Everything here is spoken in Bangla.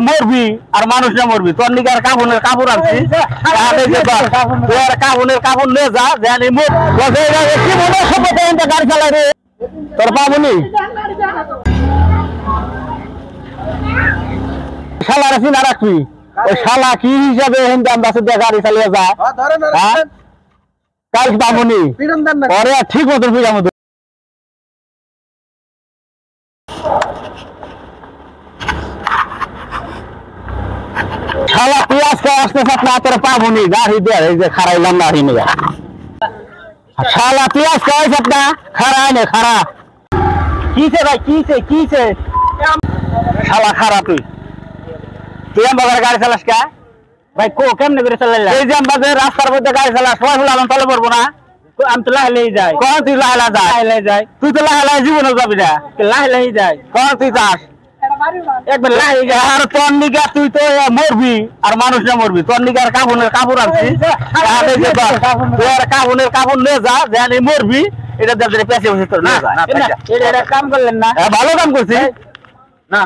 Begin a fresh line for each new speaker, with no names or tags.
মরবি আর মানুষ না মরবি তোর নিকে আর কাফনের কাপড় আনছি কাফনের কাপড় নিয়ে যা জানি কি মনে সভ্যতা গাড়ি চালাই রে তোর পাবনি শালার চিনা রাখবি ওই শালা কি হিসাবে গাড়ি চালিয়ে যা কাল পাবনি পরে ঠিক মতো পিড়া মতো শালা পিয়াজ আসতে না তোর পাবনি গাড়ি দেয় এই যে খারাইলাম গাড়ি নিয়ে শালা পিয়াজ খাওয়াইছ না খারাই নে খারা কিছে ভাই কিছে শালা খারা তুই আমার গাড়ি চালাস কা ভাই কেমনে করে চালাইলা এই যে আমাদের রাস্তার মধ্যে গাড়ি চালাস সবাই বলে আমি তলে পড়বো না আমি তো লাহে যাই কখন তুই লাহে যাই তুই তো লাহে জীবনে যাবি না লাহে যাই কখন তুই যাস একবার লাহে যা আর তোর নিগা তুই তো মরবি আর মানুষ না মরবি তোর নিগা আর কাফনের কাপড় আনছি কাফনের কাপড় নিয়ে যা জানি মরবি এটা দেখ পেঁচে বসে তোর না এটা কাম করলেন না ভালো কাম করছি না